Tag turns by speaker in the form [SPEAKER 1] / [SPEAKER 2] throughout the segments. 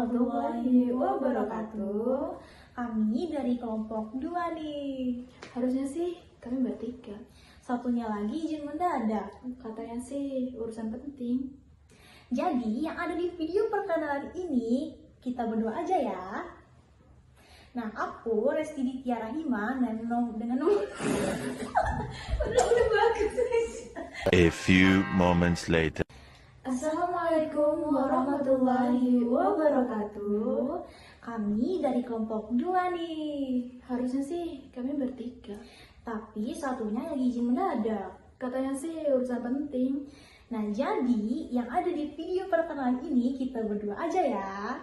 [SPEAKER 1] warahmatullahi wabarakatuh. Kami dari kelompok 2 nih.
[SPEAKER 2] Harusnya sih kami bertiga.
[SPEAKER 1] Satunya lagi izin mendadak.
[SPEAKER 2] Katanya sih urusan penting.
[SPEAKER 1] Jadi yang ada di video perkenalan ini kita berdua aja ya. Nah, aku Resti Ditya Rahima dengan nomor udah bagus.
[SPEAKER 3] A few moments later.
[SPEAKER 1] Assalamualaikum warahmatullahi wabarakatuh. Kami dari kelompok 2 nih.
[SPEAKER 2] Harusnya sih kami bertiga.
[SPEAKER 1] Tapi satunya lagi izin mendadak.
[SPEAKER 2] Katanya sih urusan penting.
[SPEAKER 1] Nah, jadi yang ada di video perkenalan ini kita berdua aja ya.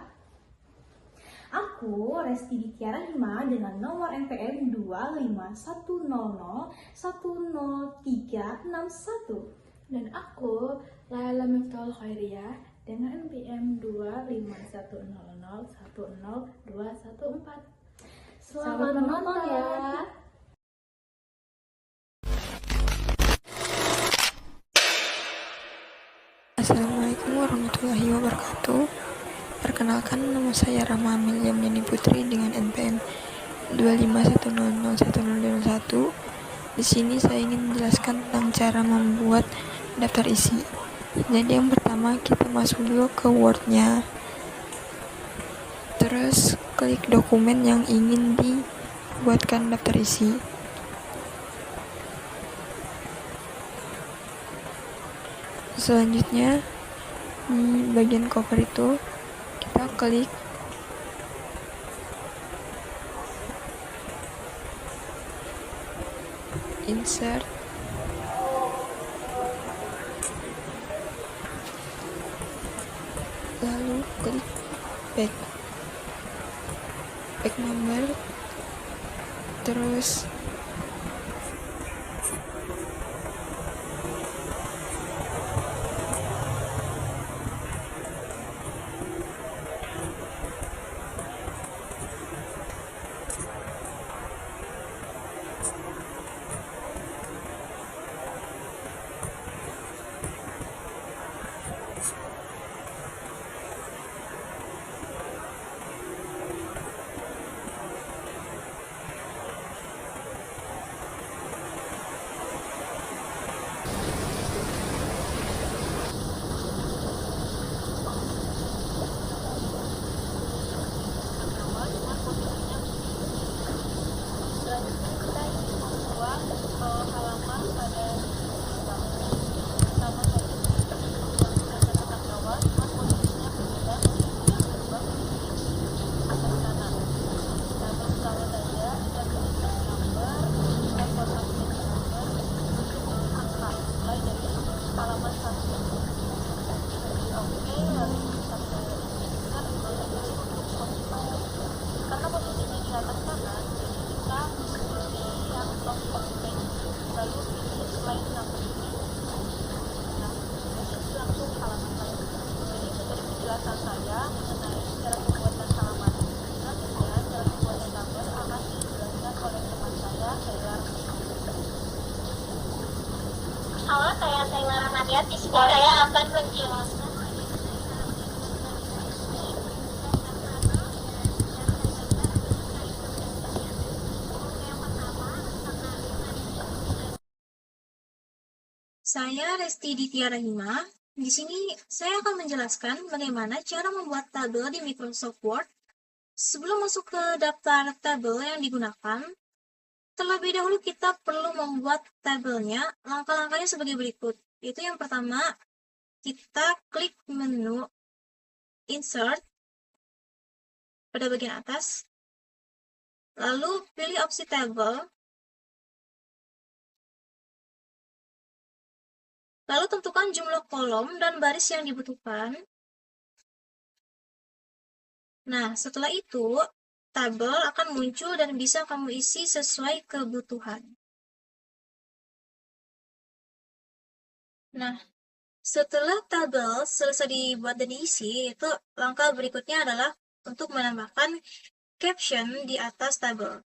[SPEAKER 1] Aku Resti Ditya Rahima dengan nomor NPM 25100100361.
[SPEAKER 2] Dan aku Laila Miftaul Khairiyah dengan NPM 25100100214.
[SPEAKER 1] Selamat menonton ya.
[SPEAKER 4] Assalamualaikum warahmatullahi wabarakatuh. Perkenalkan, nama saya Rahma Amelia Yamini Putri dengan NPM 251001001. Di sini saya ingin menjelaskan tentang cara membuat daftar isi. Jadi yang pertama kita masuk dulu ke Word-nya. Terus klik dokumen yang ingin dibuatkan daftar isi. Selanjutnya di bagian cover itu kita klik insert, lalu klik back number, terus
[SPEAKER 5] Awal saya Taylor Nadia, di sini saya akan menjelaskan.
[SPEAKER 1] Saya Resti Ditya Rahima. Di sini saya akan menjelaskan bagaimana cara membuat tabel di Microsoft Word. Sebelum masuk ke daftar tabel yang digunakan, terlebih dahulu kita perlu membuat tabelnya. Langkah-langkahnya sebagai berikut. Itu yang pertama, kita klik menu Insert pada bagian atas, lalu pilih opsi Table, lalu tentukan jumlah kolom dan baris yang dibutuhkan. Nah, setelah itu, tabel akan muncul dan bisa kamu isi sesuai kebutuhan. Nah, setelah tabel selesai dibuat dan diisi, itu langkah berikutnya adalah untuk menambahkan caption di atas tabel.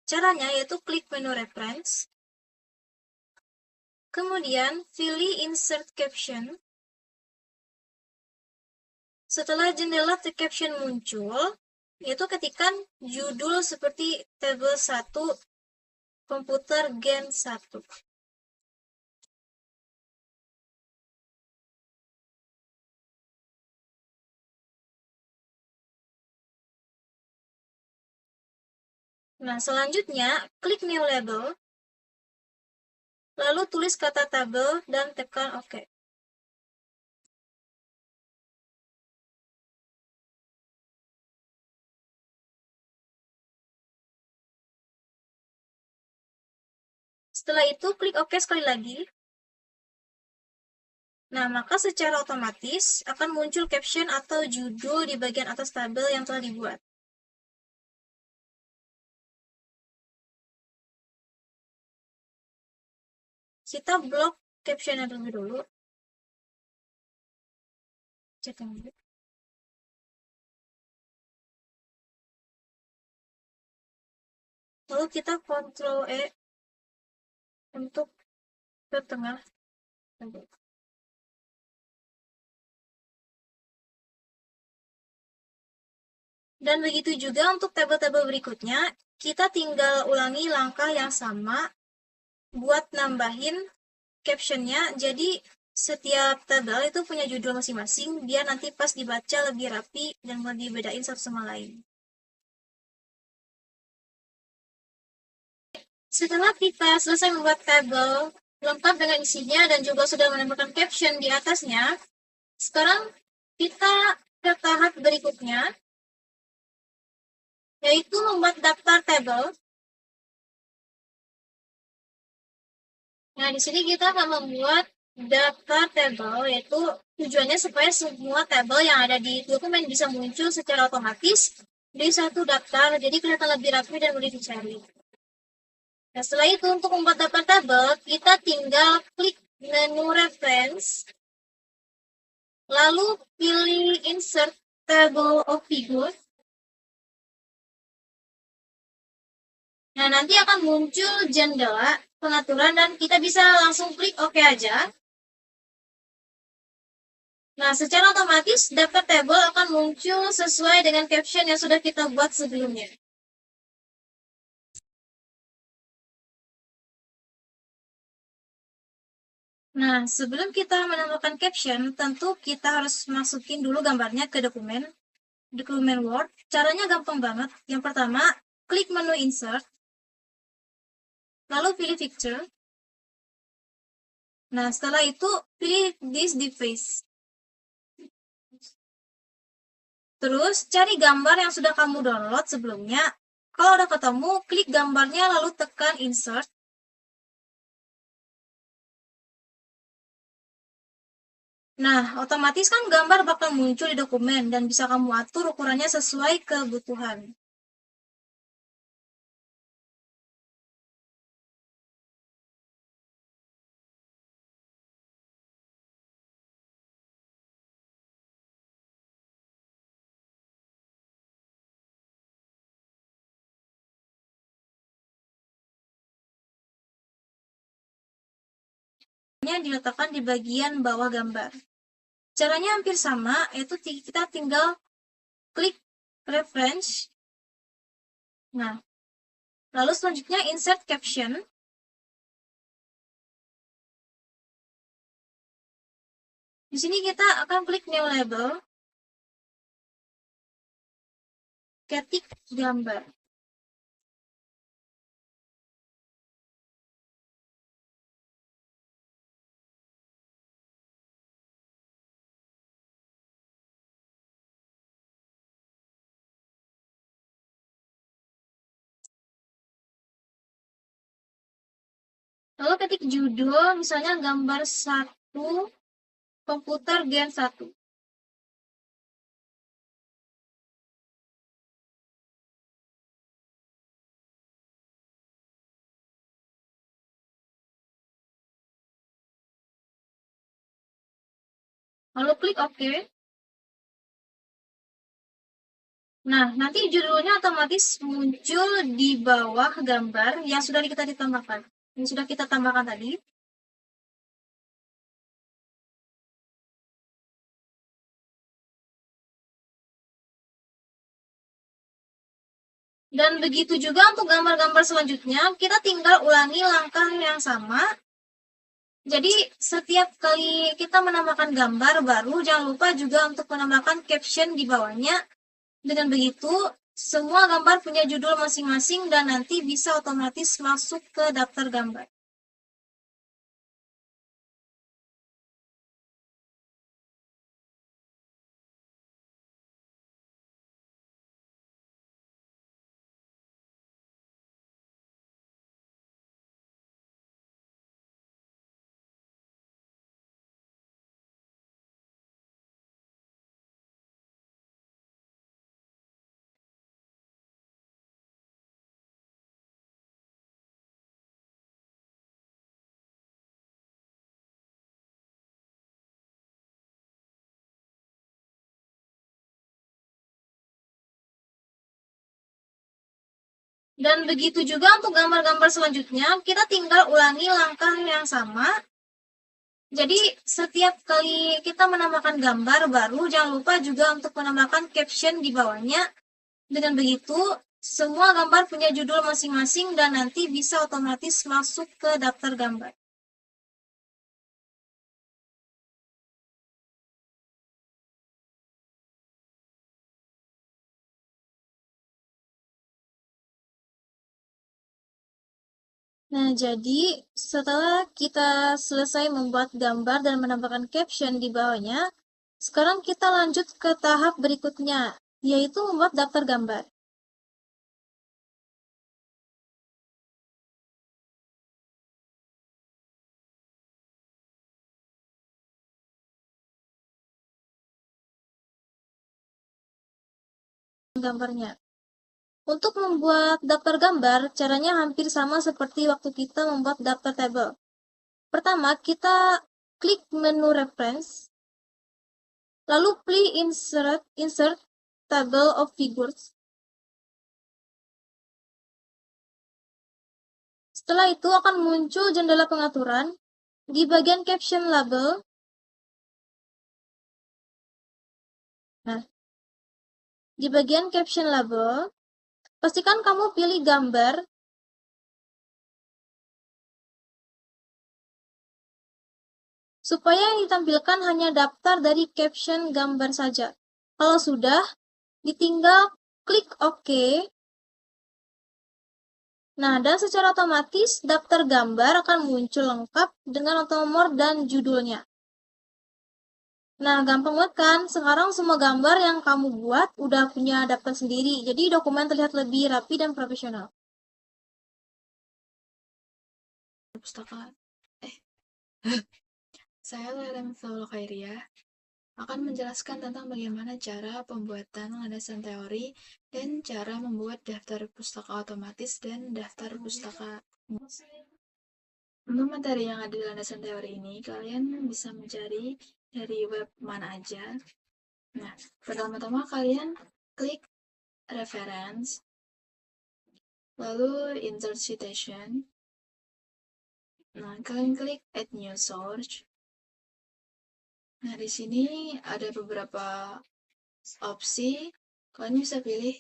[SPEAKER 1] Caranya yaitu klik menu Reference, kemudian pilih Insert Caption, Setelah jendela The Caption muncul, yaitu ketikkan judul seperti tabel 1 komputer Gen 1. Nah, selanjutnya klik New Label, lalu tulis kata tabel dan tekan OK. Setelah itu, klik OK sekali lagi. Nah, maka secara otomatis akan muncul caption atau judul di bagian atas tabel yang telah dibuat. Kita blok captionnya terlebih dulu. Cek yang dulu. Lalu kita Ctrl E untuk ke tengah. Dan begitu juga untuk tabel-tabel berikutnya, kita tinggal ulangi langkah yang sama buat nambahin captionnya. Jadi setiap tabel itu punya judul masing-masing, biar nanti pas dibaca lebih rapi dan lebih bedain satu sama lain. Setelah kita selesai membuat tabel lengkap dengan isinya dan juga sudah menambahkan caption di atasnya, sekarang kita ke tahap berikutnya, yaitu membuat daftar tabel. Nah, di sini kita akan membuat daftar tabel, yaitu tujuannya supaya semua tabel yang ada di dokumen bisa muncul secara otomatis di satu daftar, jadi kelihatan lebih rapi dan mudah dicari. Nah, setelah itu untuk membuat daftar tabel, kita tinggal klik menu reference, lalu pilih insert table of figure. Nah, nanti akan muncul jendela pengaturan dan kita bisa langsung klik OK aja. Nah, secara otomatis daftar tabel akan muncul sesuai dengan caption yang sudah kita buat sebelumnya. Nah, sebelum kita menambahkan caption, tentu kita harus masukin dulu gambarnya ke dokumen Word. Caranya gampang banget. Yang pertama, klik menu Insert, lalu pilih Picture. Nah, setelah itu pilih This Device. Terus cari gambar yang sudah kamu download sebelumnya. Kalau udah ketemu, klik gambarnya lalu tekan Insert. Nah, otomatis kan gambar bakal muncul di dokumen dan bisa kamu atur ukurannya sesuai kebutuhan. Diletakkan di bagian bawah gambar. Caranya hampir sama, yaitu kita tinggal klik reference. Nah, lalu selanjutnya insert caption. Di sini kita akan klik new label, ketik gambar. Lalu ketik judul, misalnya gambar 1 komputer Gen 1. Lalu klik OK. Nah, nanti judulnya otomatis muncul di bawah gambar yang sudah kita tambahkan. Yang sudah kita tambahkan tadi. Dan begitu juga untuk gambar-gambar selanjutnya, kita tinggal ulangi langkah yang sama. Jadi setiap kali kita menambahkan gambar baru, jangan lupa juga untuk menambahkan caption di bawahnya. Dengan begitu, semua gambar punya judul masing-masing dan nanti bisa otomatis masuk ke daftar gambar. Dan begitu juga untuk gambar-gambar selanjutnya, kita tinggal ulangi langkah yang sama. Jadi setiap kali kita menambahkan gambar baru, jangan lupa juga untuk menambahkan caption di bawahnya. Dengan begitu, semua gambar punya judul masing-masing dan nanti bisa otomatis masuk ke daftar gambar. Nah, jadi setelah kita selesai membuat gambar dan menambahkan caption di bawahnya, sekarang kita lanjut ke tahap berikutnya, yaitu membuat daftar gambar. Gambarnya. Untuk membuat daftar gambar, caranya hampir sama seperti waktu kita membuat daftar tabel. Pertama, kita klik menu reference, lalu pilih insert table of figures. Setelah itu akan muncul jendela pengaturan. Di bagian caption label, di bagian caption label, pastikan kamu pilih gambar supaya yang ditampilkan hanya daftar dari caption gambar saja. Kalau sudah, ditinggal klik OK. Nah, dan secara otomatis daftar gambar akan muncul lengkap dengan nomor dan judulnya. Nah, gampang banget kan? Sekarang semua gambar yang kamu buat udah punya daftar sendiri, jadi dokumen terlihat lebih rapi dan profesional.
[SPEAKER 2] Pustaka. Saya Lela Miftaul Khairia akan menjelaskan tentang bagaimana cara pembuatan landasan teori dan cara membuat daftar pustaka otomatis dan daftar pustaka. Untuk materi yang ada di landasan teori ini, kalian bisa mencari dari web mana aja. Nah, pertama-tama kalian klik reference, lalu insert citation. Nah, kalian klik add new source. Nah, di sini ada beberapa opsi. Kalian bisa pilih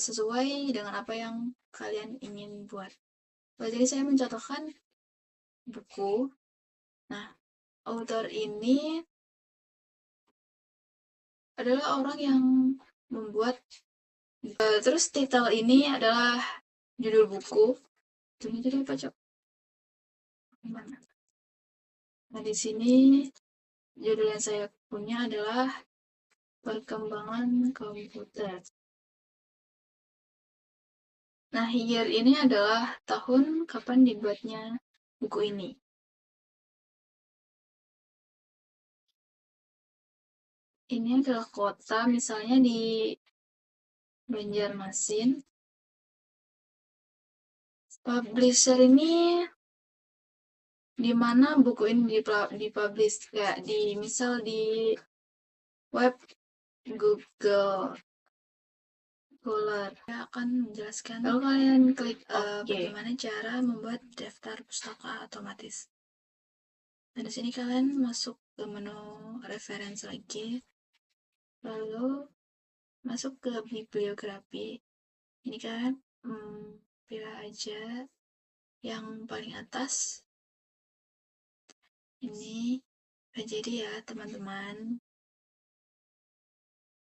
[SPEAKER 2] sesuai dengan apa yang kalian ingin buat. Jadi saya mencontohkan buku. Nah, author ini adalah orang yang membuat. Terus title ini adalah judul buku. Judul apa, Cok? Nah, di sini judul yang saya punya adalah perkembangan komputer. Nah, year ini adalah tahun kapan dibuatnya buku ini. Ini adalah kota, misalnya di Banjarmasin. Publisher ini di mana buku ini dipublish, kayak misal di web Google Scholar. Saya akan menjelaskan. Lalu kalian klik bagaimana cara membuat daftar pustaka otomatis. Nah, di sini kalian masuk ke menu reference lagi, lalu masuk ke bibliografi. Ini kan, pilih aja yang paling atas. Ini udah jadi ya teman-teman.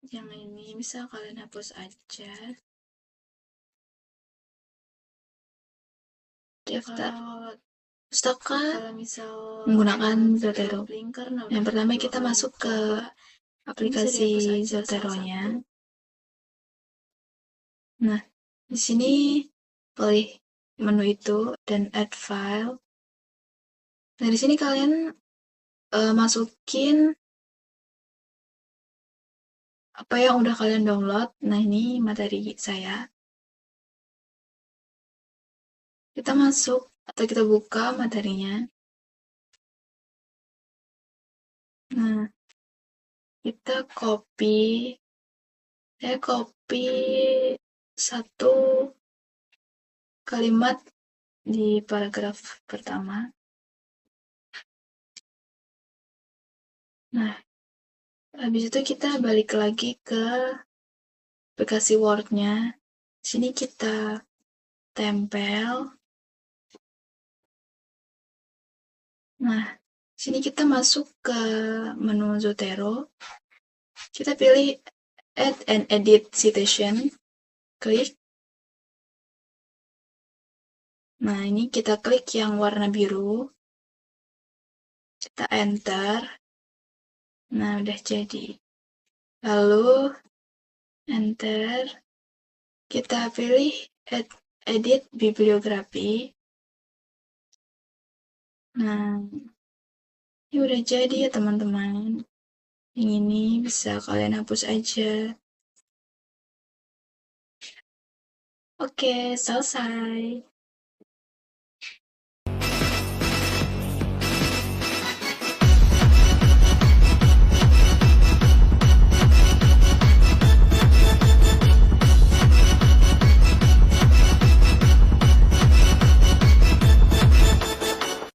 [SPEAKER 2] Yang ini bisa kalian hapus aja. Daftar kalau misal menggunakan Zotero. Yang pertama kita masuk ke aplikasi Zotero-nya. Nah, di sini pilih menu itu dan add file. Nah, di sini kalian masukin apa yang udah kalian download. Nah, ini materi saya. Kita masuk atau kita buka materinya. Nah, kita copy. Saya copy satu kalimat di paragraf pertama. Nah, habis itu kita balik lagi ke aplikasi Word-nya. Sini kita tempel. Nah, sini kita masuk ke menu Zotero. Kita pilih Add and Edit Citation. Klik. Nah, ini kita klik yang warna biru. Kita enter. Nah, udah jadi. Lalu, enter. Kita pilih Edit Bibliografi. Nah, ini udah jadi ya teman-teman. Yang ini bisa kalian hapus aja. Oke, selesai.